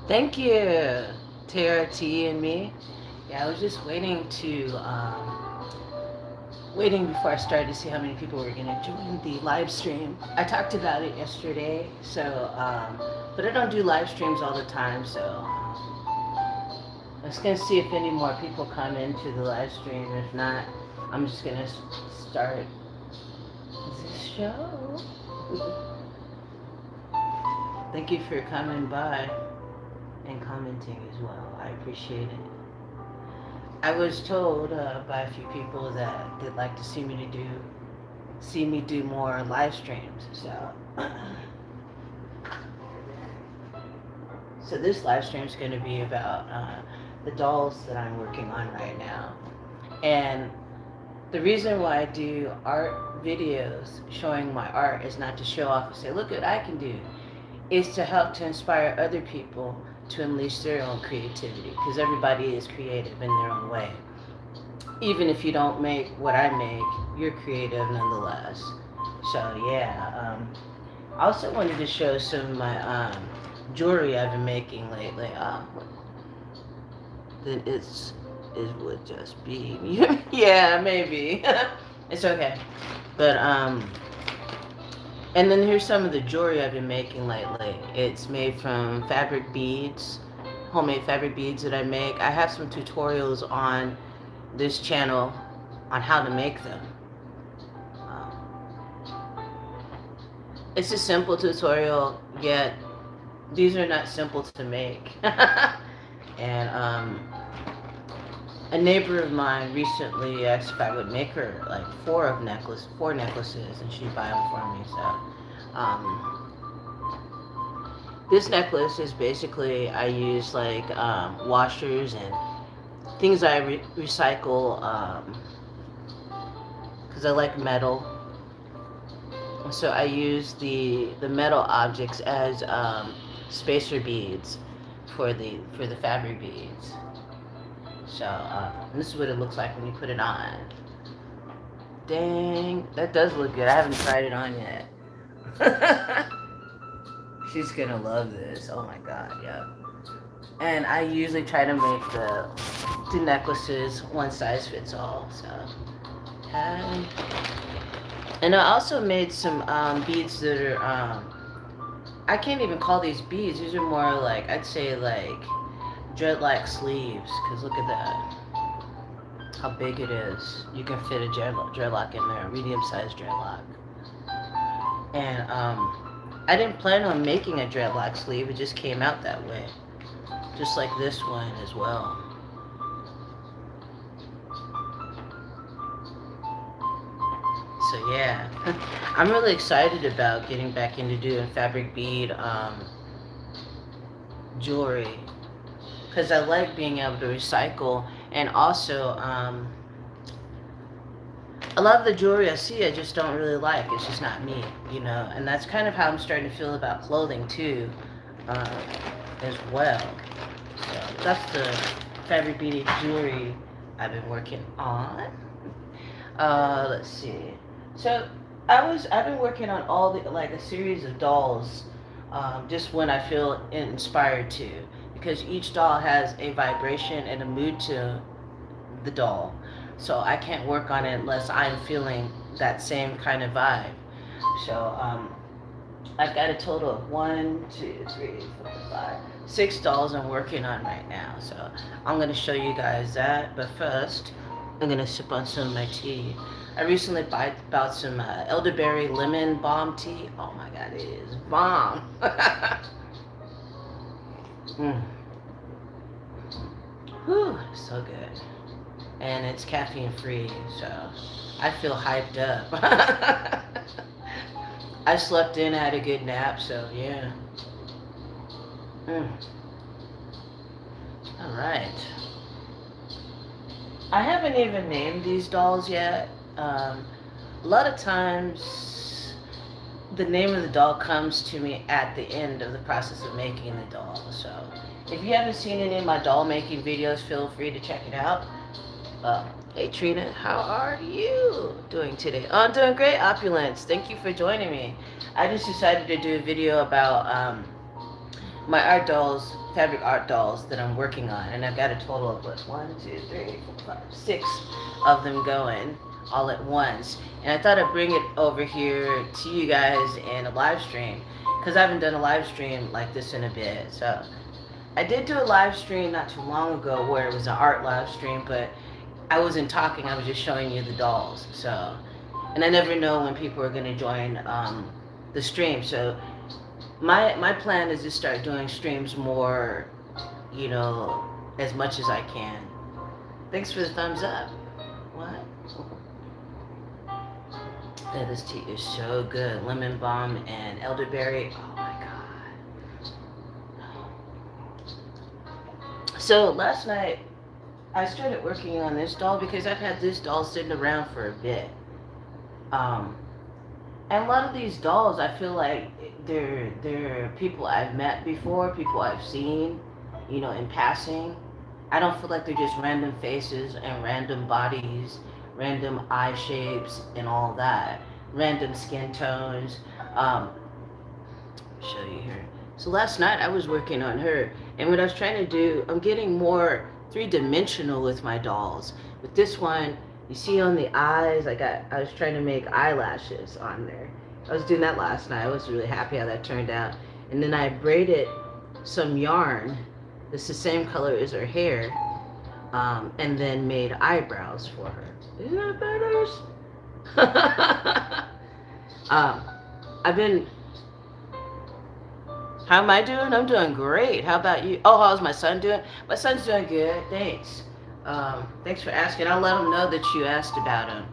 Thank you, Tara T and me. Yeah, I was just waiting before I started to see how many people were gonna join the live stream. I talked about it yesterday, so but I don't do live streams all the time, so I was gonna see if any more people come into the live stream. If not, I'm just gonna start this show. Thank you for coming by and commenting as well. I appreciate it. I was told by a few people that they'd like to see me do more live streams. So this live stream is going to be about the dolls that I'm working on right now. And the reason why I do art videos showing my art is not to show off and say, look what I can do. It's to help to inspire other people to unleash their own creativity, because everybody is creative in their own way. Even if you don't make what I make, you're creative nonetheless. So yeah, I also wanted to show some of my jewelry I've been making lately. Then it would just be yeah, maybe. It's okay. But and then here's some of the jewelry I've been making lately. It's made from fabric beads, homemade fabric beads that I make. I have some tutorials on this channel on how to make them. It's a simple tutorial, yet these are not simple to make. And a neighbor of mine recently asked if I would make her like four necklaces, and she'd buy them for me. So this necklace is basically, I use like washers and things I recycle because I like metal. So I use the metal objects as spacer beads for the fabric beads. So this is what it looks like when you put it on. Dang, that does look good. I haven't tried it on yet. She's gonna love this. Oh my god, yeah. And I usually try to make the necklaces one size fits all. So, and I also made some beads that are I can't even call these beads. These are more like, I'd say like dreadlock sleeves, because look at that. How big it is. You can fit a dreadlock in there, medium-sized dreadlock. And I didn't plan on making a dreadlock sleeve. It just came out that way. Just like this one as well. So yeah, I'm really excited about getting back into doing fabric bead jewelry, because I like being able to recycle, and also a lot of the jewelry I see I just don't really like. It's just not me, you know, and that's kind of how I'm starting to feel about clothing too, as well. So that's the fabric beaded jewelry I've been working on. Let's see. So I've been working on all the, like, a series of dolls, just when I feel inspired to, because each doll has a vibration and a mood to the doll. So I can't work on it unless I'm feeling that same kind of vibe. So I've got a total of 1, 2, 3, 4, 5, 6 dolls I'm working on right now. So I'm gonna show you guys that. But first, I'm gonna sip on some of my tea. I recently bought some elderberry lemon balm tea. Oh my god, it is bomb. mm. Whew, so good. And it's caffeine free, so I feel hyped up. I slept in, had a good nap, so yeah. All right. I haven't even named these dolls yet. A lot of times, the name of the doll comes to me at the end of the process of making the doll. So if you haven't seen any of my doll making videos, feel free to check it out. Hey Trina, how are you doing today? Oh, I'm doing great, Opulence. Thank you for joining me. I just decided to do a video about my art dolls, fabric art dolls that I'm working on, and I've got a total of 1, 2, 3, 4, 5, 6 of them going all at once. And I thought I'd bring it over here to you guys in a live stream, because I haven't done a live stream like this in a bit. So I did do a live stream not too long ago where it was an art live stream, but I wasn't talking, I was just showing you the dolls. So, and I never know when people are going to join the stream. So my plan is to start doing streams more, you know, as much as I can. Thanks for the thumbs up. What? Yeah, this tea is so good. Lemon balm and elderberry. Oh my god. So last night I started working on this doll because I've had this doll sitting around for a bit. And a lot of these dolls, I feel like they're people I've met before, people I've seen, you know, in passing. I don't feel like they're just random faces and random bodies, random eye shapes and all that, random skin tones. Show you here. So last night I was working on her, and what I was trying to do, I'm getting more three-dimensional with my dolls. With this one, you see on the eyes, I was trying to make eyelashes on there. I was doing that last night. I was really happy how that turned out. And then I braided some yarn that's the same color as her hair, and then made eyebrows for her. Isn't that better? I've been... How am I doing? I'm doing great. How about you? Oh, how's my son doing? My son's doing good. Thanks. Thanks for asking. I'll let him know that you asked about him.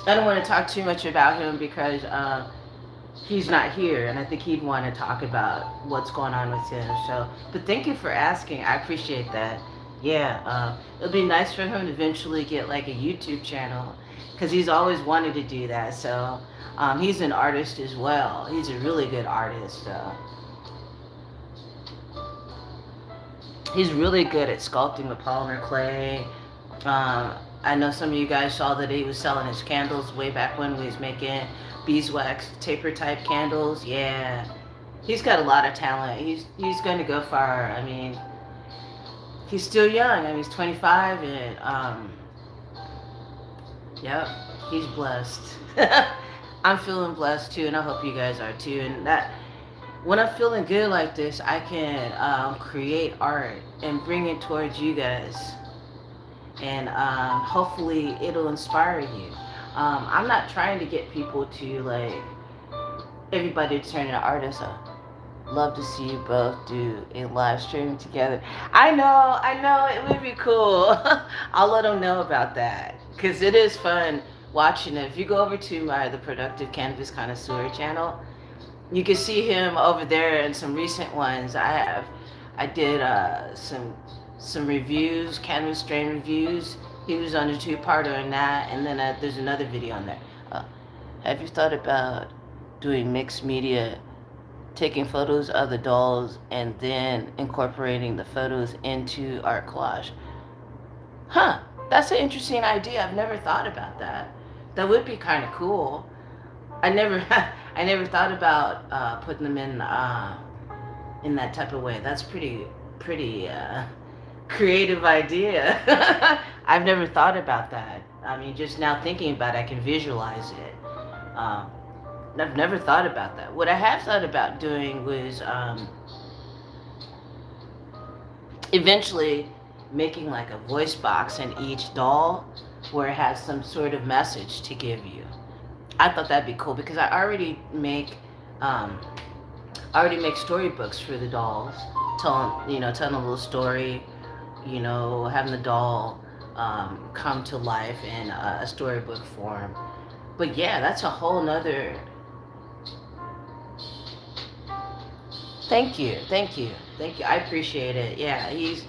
I don't want to talk too much about him because he's not here, and I think he'd want to talk about what's going on with him. So, but thank you for asking. I appreciate that. Yeah, it'll be nice for him to eventually get like a YouTube channel, because he's always wanted to do that. So he's an artist as well. He's a really good artist. He's really good at sculpting with polymer clay. I know some of you guys saw that he was selling his candles way back when he was making beeswax taper type candles. Yeah, he's got a lot of talent. He's going to go far. I mean, he's still young. I mean, he's 25, and yep, he's blessed. I'm feeling blessed too, and I hope you guys are too. And that when I'm feeling good like this, I can create art and bring it towards you guys, and hopefully it'll inspire you. I'm not trying to get people to like everybody to turn into artists. Love to see you both do a live stream together. I know, it would be cool. I'll let them know about that because it is fun watching it. If you go over to my The Productive Cannabis Connoisseur channel, you can see him over there in some recent ones. I did some reviews, cannabis strain reviews. He was on a two-parter in that, and then there's another video on there. Have you thought about doing mixed media, taking photos of the dolls and then incorporating the photos into art collage? Huh, that's an interesting idea. I've never thought about that. That would be kind of cool. I never I never thought about putting them in that type of way. That's pretty creative idea. I've never thought about that. I mean, just now thinking about it, I can visualize it. I've never thought about that. What I have thought about doing was eventually making like a voice box in each doll where it has some sort of message to give you. I thought that'd be cool because I already make storybooks for the dolls, telling a little story, having the doll come to life in a storybook form. But yeah, that's a whole nother. Thank you. I appreciate it. Yeah, he's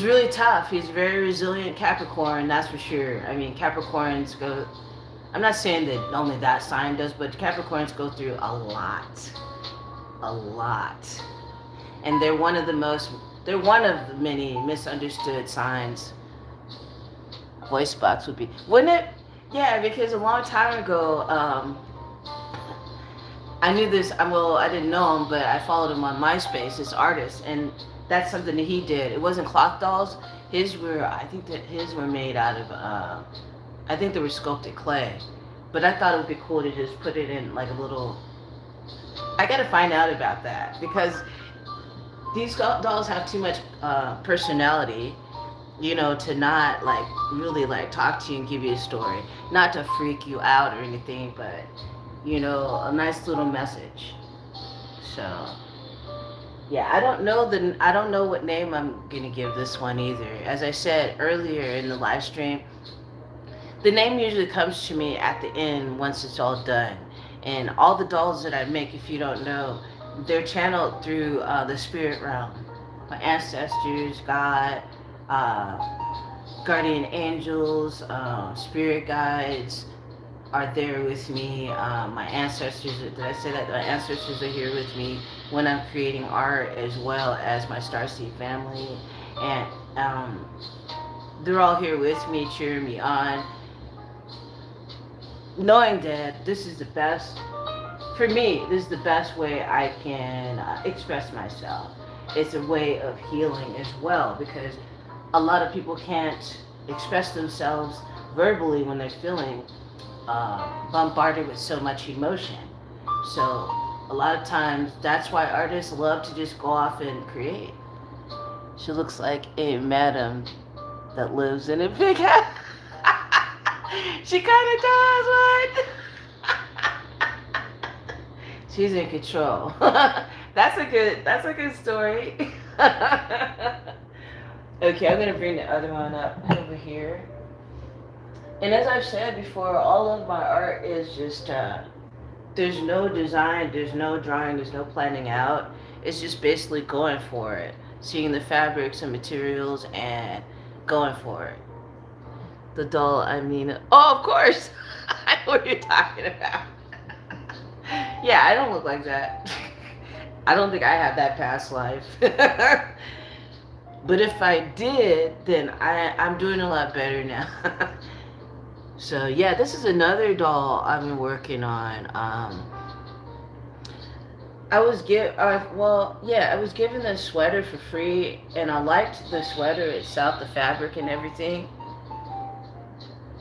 really tough. He's very resilient Capricorn, that's for sure. I mean, Capricorns go. I'm not saying that only that sign does, but Capricorns go through a lot, and they're one of the many misunderstood signs. Voice box would be, wouldn't it? Yeah, because a long time ago, I knew this. Well, I didn't know him, but I followed him on MySpace. This artist, and that's something that he did. It wasn't cloth dolls. I think that his were made out of. I think they were sculpted clay, but I thought it would be cool to just put it in like a little. I got to find out about that because these dolls have too much personality, to not like really like talk to you and give you a story, not to freak you out or anything, but a nice little message. So yeah, I don't know what name I'm gonna give this one either. As I said earlier in the live stream, the name usually comes to me at the end once it's all done. And all the dolls that I make, if you don't know, they're channeled through the spirit realm. My ancestors, God, guardian angels, spirit guides are there with me. My ancestors, did I say that? My ancestors are here with me when I'm creating art, as well as my Starseed family. And they're all here with me, cheering me on, knowing that this is the best, for me, this is the best way I can express myself. It's a way of healing as well, because a lot of people can't express themselves verbally when they're feeling bombarded with so much emotion. So a lot of times that's why artists love to just go off and create. She looks like a madam that lives in a big house. She kind of does, what? She's in control. That's a good story. Okay, I'm gonna bring the other one up over here. And as I've said before, all of my art is just there's no design, there's no drawing, there's no planning out. It's just basically going for it, seeing the fabrics and materials and going for it. The doll, oh, of course. I know what you're talking about. Yeah, I don't look like that. I don't think I have that past life. But if I did, then I'm doing a lot better now. So yeah, this is another doll I've been working on. I was given this sweater for free, and I liked the sweater itself, the fabric and everything.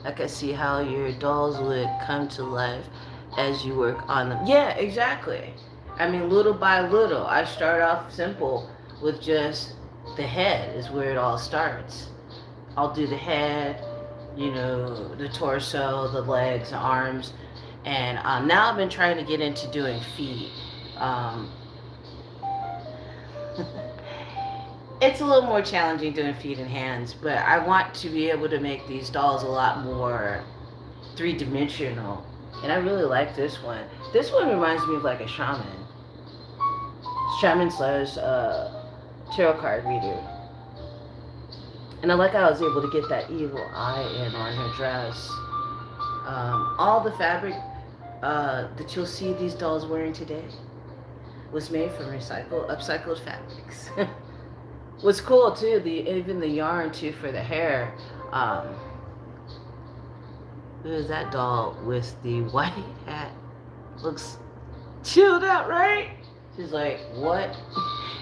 I could see how your dolls would come to life as you work on them. Yeah, exactly. I mean, little by little. I start off simple with just the head is where it all starts. I'll do the head, you know, the torso, the legs, the arms, and now I've been trying to get into doing feet. Um, it's a little more challenging doing feet and hands, but I want to be able to make these dolls a lot more three-dimensional. And I really like this one. This one reminds me of like a shaman slash tarot card reader. And I like how I was able to get that evil eye in on her dress. All the fabric that you'll see these dolls wearing today was made from upcycled fabrics. What's cool too, even the yarn too for the hair. There's that doll with the white hat. Looks chilled out, right? She's like, what?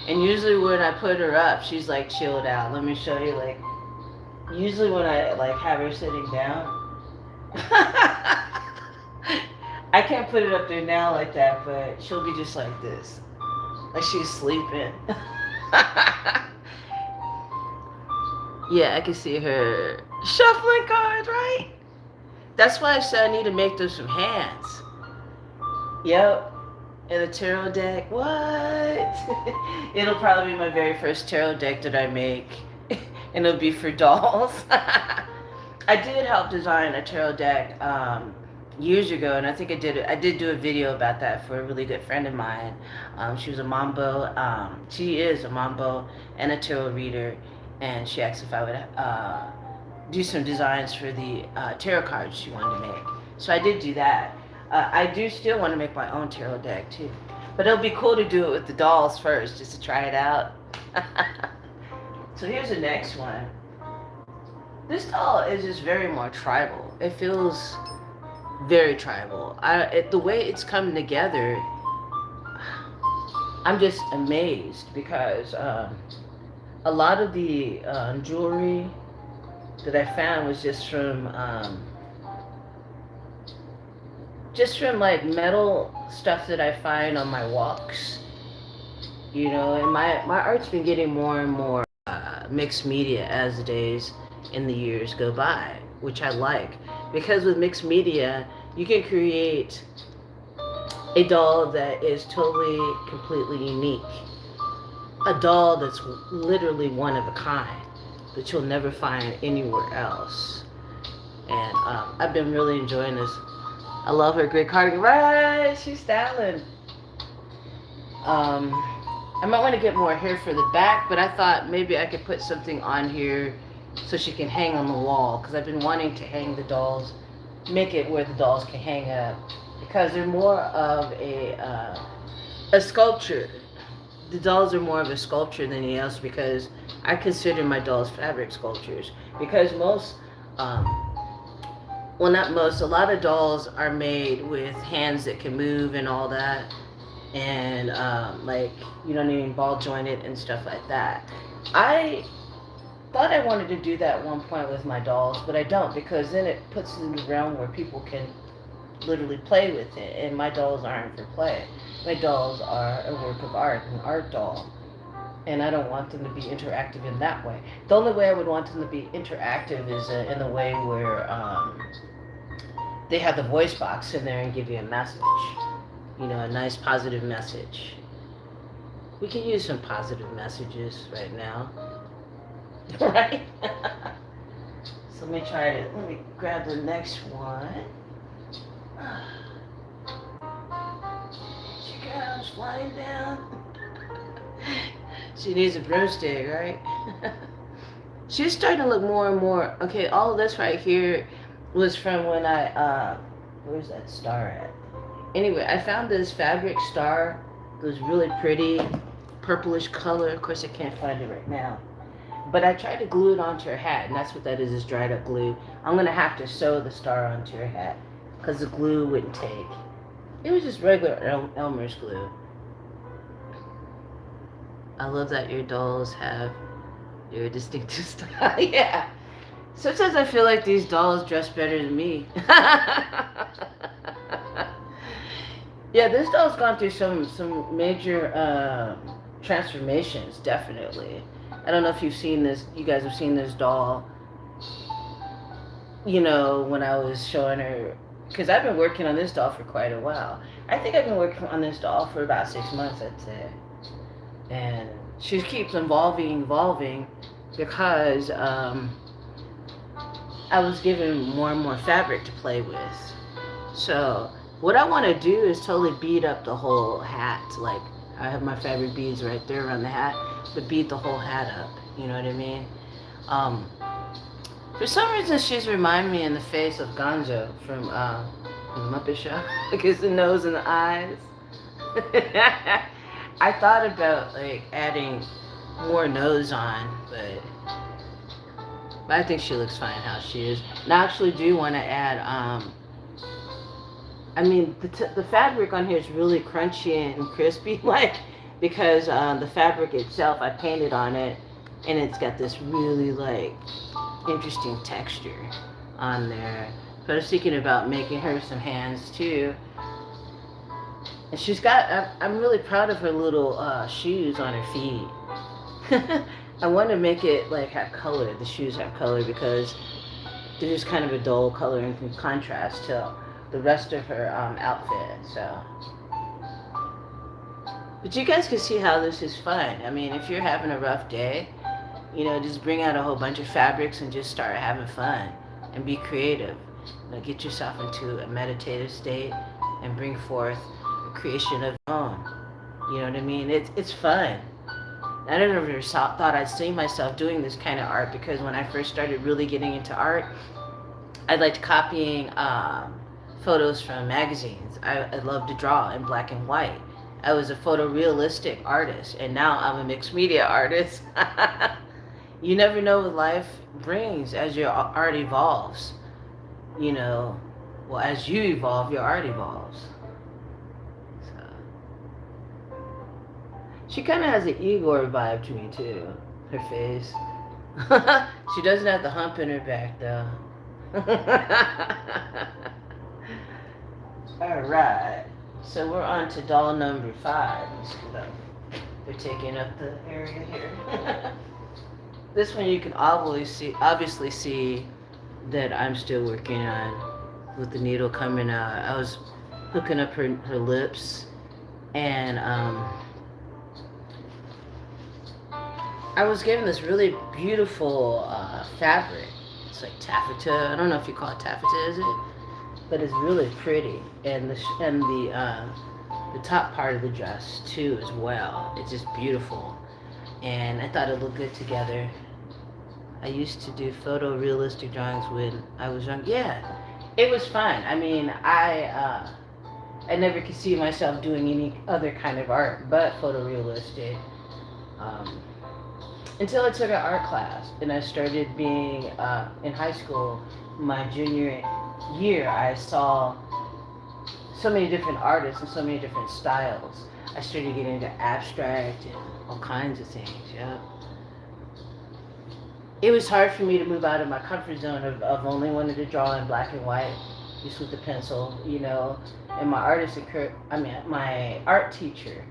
And usually when I put her up, she's like chilled out. Let me show you, like, usually when I like have her sitting down, I can't put it up there now like that, but she'll be just like this. Like she's sleeping. Yeah, I can see her shuffling cards, right? That's why I said I need to make those from hands. Yep. And a tarot deck. What? It'll probably be my very first tarot deck that I make. And it'll be for dolls. I did help design a tarot deck years ago, and I think I did do a video about that for a really good friend of mine. She was a mambo. She is a mambo and a tarot reader, and she asked if I would do some designs for the tarot cards she wanted to make. So I did do that. I do still want to make my own tarot deck too, but it'll be cool to do it with the dolls first, just to try it out. So here's the next one. This doll is just very more tribal. It feels very tribal. The way it's coming together, I'm just amazed because a lot of the jewelry that I found was just from like metal stuff that I find on my walks, you know. And my art's been getting more and more mixed media as the days and the years go by, which I like, because with mixed media you can create a doll that is totally completely unique, a doll that's literally one of a kind that you'll never find anywhere else. And I've been really enjoying this. I love her gray cardigan. Right, she's styling. I might want to get more hair for the back, but I thought maybe I could put something on here so she can hang on the wall, because I've been wanting to hang the dolls, make it where the dolls can hang up, because they're more of a sculpture. The dolls are more of a sculpture than anything else, because I consider my dolls fabric sculptures, because most well, not most, a lot of dolls are made with hands that can move and all that, and like, you know what I mean, ball jointed and stuff like that. I thought I wanted to do that at one point with my dolls, but I don't, because then it puts it in the realm where people can literally play with it, and my dolls aren't for play. My dolls are a work of art, an art doll, and I don't want them to be interactive in that way. The only way I would want them to be interactive is in the way where they have the voice box in there and give you a message, you know, a nice positive message. We can use some positive messages right now, right? So let me grab the next one. She comes flying down. She needs a broomstick, right? She's starting to look more and more. Okay, all of this right here was from when I, where's that star at? Anyway, I found this fabric star. It was really pretty, purplish color. Of course, I can't find it right now. But I tried to glue it onto her hat, and that's what that is dried up glue. I'm going to have to sew the star onto her hat, because the glue wouldn't take. It was just regular Elmer's glue. I love that your dolls have your distinctive style. Yeah. Sometimes I feel like these dolls dress better than me. Yeah, this doll's gone through some major transformations, definitely. I don't know if you've seen this. You guys have seen this doll. You know, when I was showing her, because I've been working on this doll for quite a while. I think I've been working on this doll for about 6 months, I'd say. And she keeps evolving, because I was given more and more fabric to play with. So what I want to do is totally bead up the whole hat. Like, I have my fabric beads right there around the hat, but bead the whole hat up. You know what I mean? For some reason, she's reminding me in the face of Gonzo from the Muppet Show. Because the nose and the eyes. I thought about like adding more nose on, but I think she looks fine how she is. And I actually do want to add. I mean, the fabric on here is really crunchy and crispy, like, because the fabric itself, I painted on it, and it's got this really like interesting texture on there. But I was thinking about making her some hands too. And she's got, I'm really proud of her little shoes on her feet. I want to make it like have color, the shoes have color, because they're just kind of a dull color in contrast to the rest of her outfit. So, but you guys can see how this is fun. I mean, if you're having a rough day, you know, just bring out a whole bunch of fabrics and just start having fun and be creative. You know, get yourself into a meditative state and bring forth a creation of your own. You know what I mean? It's fun. I never thought I'd see myself doing this kind of art, because when I first started really getting into art, I liked copying photos from magazines. I loved to draw in black and white. I was a photorealistic artist, and now I'm a mixed media artist. You never know what life brings as your art evolves. You know, well, as you evolve, your art evolves. So, she kind of has an Igor vibe to me too. Her face. She doesn't have the hump in her back though. Alright, so we're on to doll number 5. They're taking up the area here. This one you can obviously see that I'm still working on with the needle coming out. I was hooking up her lips, and I was given this really beautiful fabric. It's like taffeta. I don't know if you call it taffeta, is it? But it's really pretty, and the top part of the dress too as well. It's just beautiful, and I thought it looked good together. I used to do photorealistic drawings when I was young. Yeah, it was fun. I mean, I never could see myself doing any other kind of art but photorealistic until I took an art class, and I started being in high school. My junior year, I saw so many different artists and so many different styles. I started getting into abstract and all kinds of things. Yeah. It was hard for me to move out of my comfort zone of only wanting to draw in black and white, just with the pencil, you know. And my my art teacher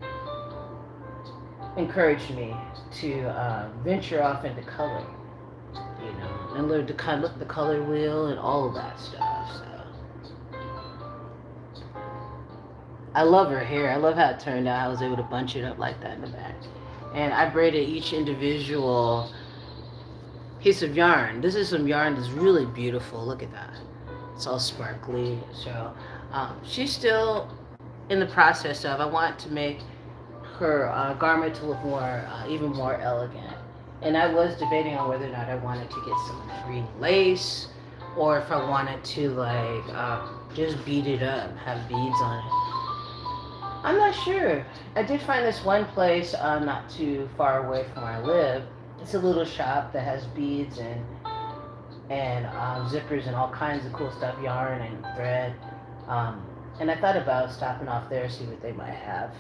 encouraged me to venture off into color, you know, and learn to kind of look the color wheel and all of that stuff. So I love her hair. I love how it turned out. I was able to bunch it up like that in the back, and I braided each individual piece of yarn. This is some yarn that's really beautiful. Look at that. It's all sparkly. So she's still in the process of, I want to make her garment to look more, even more elegant. And I was debating on whether or not I wanted to get some green lace, or if I wanted to like just bead it up, have beads on it. I'm not sure. I did find this one place not too far away from where I live. It's a little shop that has beads and zippers and all kinds of cool stuff, yarn and thread. And I thought about stopping off there, see what they might have.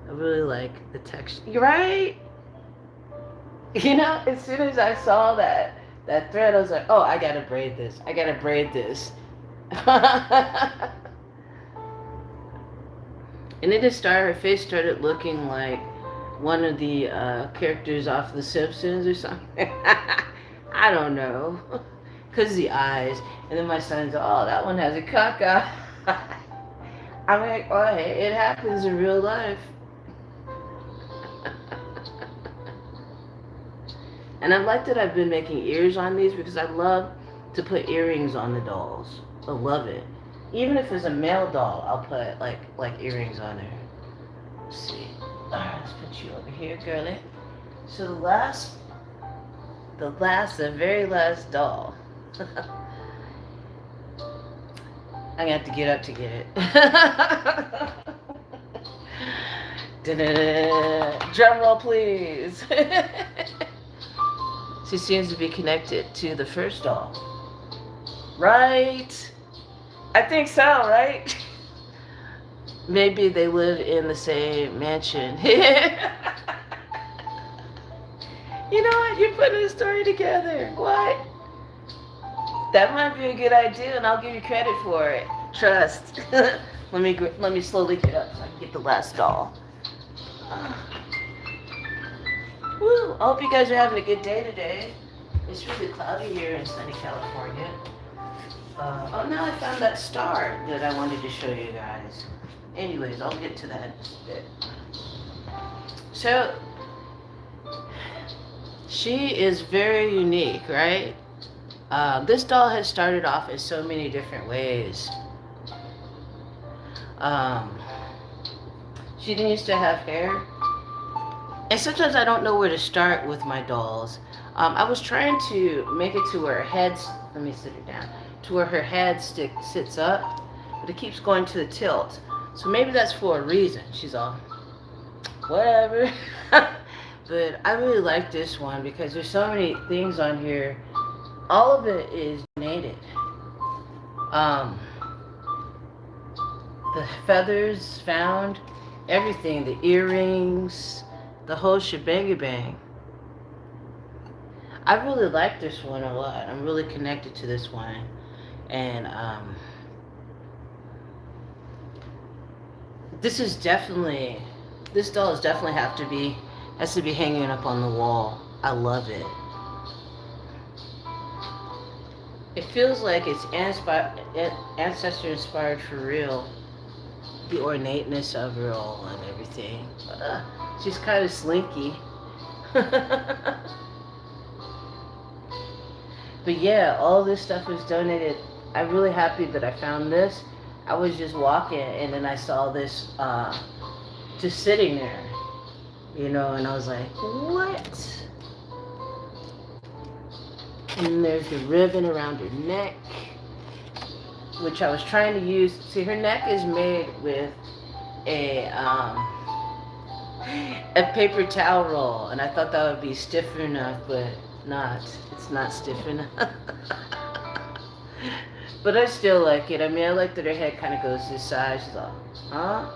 I really like the texture. You're right. You know, as soon as I saw that thread, I was like, oh, I gotta braid this. I gotta braid this. And then her face started looking like one of the characters off The Simpsons or something. I don't know. Because the eyes. And then my son's, oh, that one has a cock eye. I'm like, oh, it happens in real life. And I like that I've been making ears on these because I love to put earrings on the dolls. I love it. Even if it's a male doll, I'll put like earrings on her. Let's see. Alright, let's put you over here, girly. So the very last doll. I'm gonna have to get up to get it. Drum roll, please. She seems to be connected to the first doll. Right? I think so, right? Maybe they live in the same mansion. You know what? You're putting a story together. What? That might be a good idea, and I'll give you credit for it. Trust. Let me slowly get up so I can get the last doll. Woo! I hope you guys are having a good day today. It's really cloudy here in sunny California. Oh, now I found that star that I wanted to show you guys. Anyways, I'll get to that in just a bit. So, she is very unique, right? This doll has started off in so many different ways. She didn't used to have hair. And sometimes I don't know where to start with my dolls. I was trying to make it to where her head's, let me sit her down, to where her head sits up, but it keeps going to the tilt. So maybe that's for a reason. She's all, whatever. But I really like this one because there's so many things on here. All of it is donated. The feathers found, everything, the earrings, the whole shebang-a-bang. I really like this one a lot. I'm really connected to this one. And this doll definitely has to be hanging up on the wall. I love it. It feels like it's ancestor inspired for real. The ornateness of her all and everything. She's kind of slinky. But yeah, all this stuff was donated. I'm really happy that I found this. I was just walking and then I saw this just sitting there, you know, and I was like, what? And there's the ribbon around her neck, which I was trying to use. See, her neck is made with a paper towel roll, and I thought that would be stiff enough, but it's not stiff enough. But I still like it. I mean, I like that her head kind of goes to the side. She's all, huh?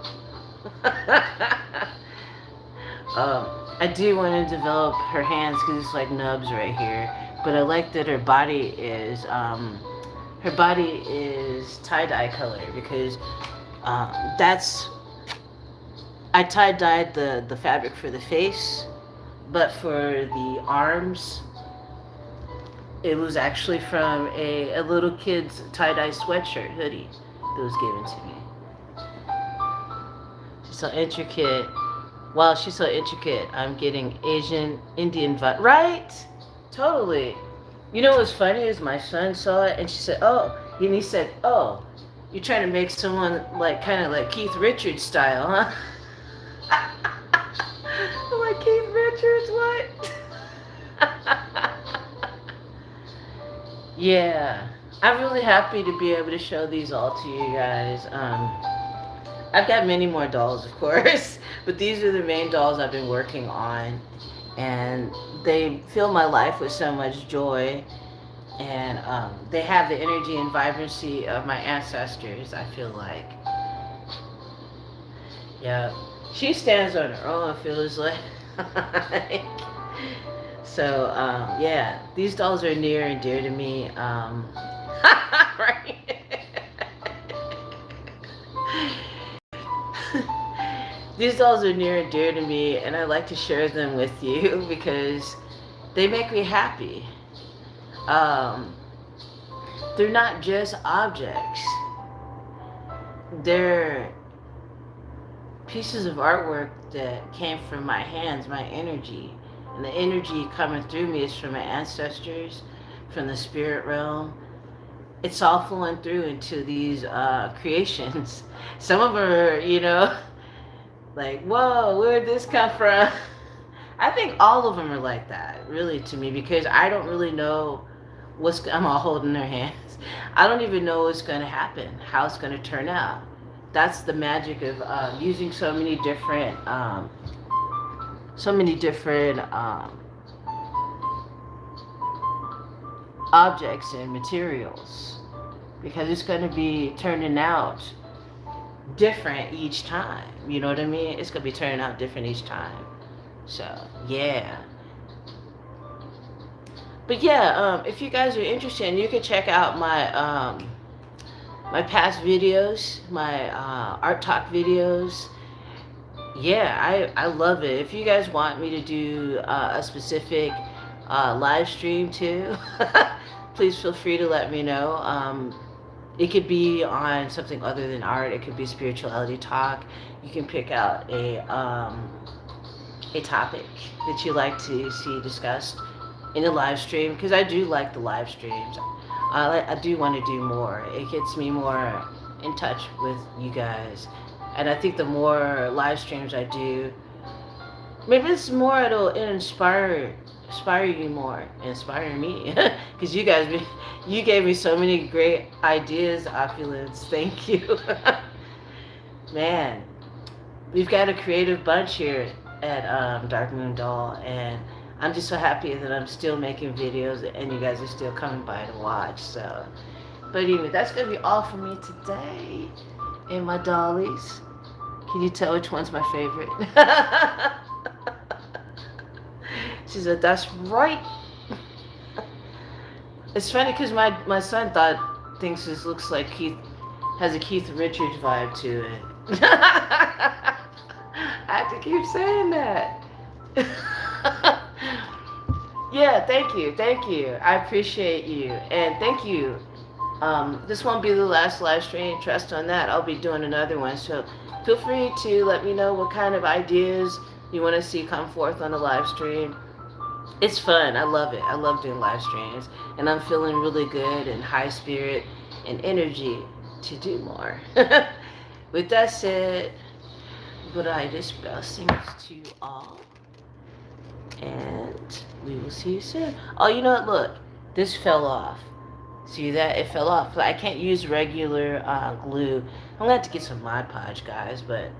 I do want to develop her hands because it's like nubs right here. But I like that her body is tie-dye color because I tie-dyed the fabric for the face, but for the arms, it was actually from a little kid's tie-dye sweatshirt hoodie that was given to me. She's so intricate. Wow, she's so intricate. I'm getting Asian Indian vibe. Right? Totally. You know what's funny is my son saw it and he said, oh, you're trying to make someone like kind of like Keith Richards style, huh? I'm like, Keith Richards, what? Yeah, I'm really happy to be able to show these all to you guys. I've got many more dolls, of course, but these are the main dolls I've been working on, and they fill my life with so much joy, and they have the energy and vibrancy of my ancestors, I feel like. Yeah, she stands on her own, feels like. So, yeah, these dolls are near and dear to me. Right? These dolls are near and dear to me, and I like to share them with you because they make me happy. Um, they're not just objects, they're pieces of artwork that came from my hands, my energy. And the energy coming through me is from my ancestors, from the spirit realm. It's all flowing through into these creations. Some of them are, like, whoa, where'd this come from? I think all of them are like that, really, to me, because I don't really know I'm all holding their hands. I don't even know what's going to happen, how it's going to turn out. That's the magic of using so many different objects and materials, because it's going to be turning out different each time. You know what I mean? It's going to be turning out different each time. So, yeah. But yeah, if you guys are interested, you can check out my past videos, my art talk videos. Yeah, I love it. If you guys want me to do a specific live stream too, please feel free to let me know. It could be on something other than art. It could be spirituality talk. You can pick out a topic that you like to see discussed in a live stream, because I do like the live streams. I do want to do more. It gets me more in touch with you guys, and I think the more live streams I do, maybe it's more it'll inspire you more, inspire me, because you gave me so many great ideas, Opulence. Thank you. Man, we've got a creative bunch here at Dark Moon Doll, and I'm just so happy that I'm still making videos and you guys are still coming by to watch. So, but anyway, that's gonna be all for me today. And my dollies, can you tell which one's my favorite? She said, "That's right." It's funny because my son thinks this looks like has a Keith Richards vibe to it. I have to keep saying that. Yeah, thank you. I appreciate you, and thank you. This won't be the last live stream. Trust on that. I'll be doing another one. So feel free to let me know what kind of ideas you want to see come forth on the live stream. It's fun. I love it. I love doing live streams, and I'm feeling really good and high spirit and energy to do more. With that said, good just blessings to you all, and we will see you soon. Oh, you know what? Look, this fell off. See that? It fell off. I can't use regular glue. I'm gonna have to get some Mod Podge, guys, but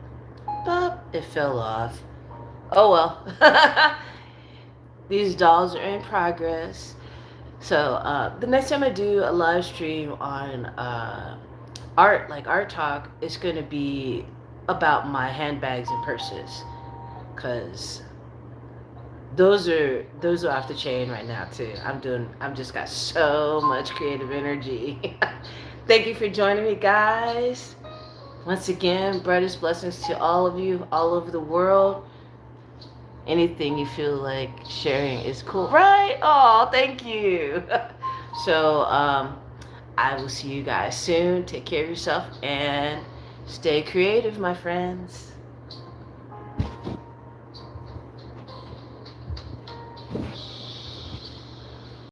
it fell off. Oh well. These dolls are in progress. So the next time I do a live stream on art, like art talk, it's gonna be about my handbags and purses, cause those are off the chain right now too. I'm just got so much creative energy. Thank you for joining me, guys. Once again, brightest blessings to all of you all over the world. Anything you feel like sharing is cool, right? Oh, thank you. So I will see you guys soon. Take care of yourself and stay creative, my friends.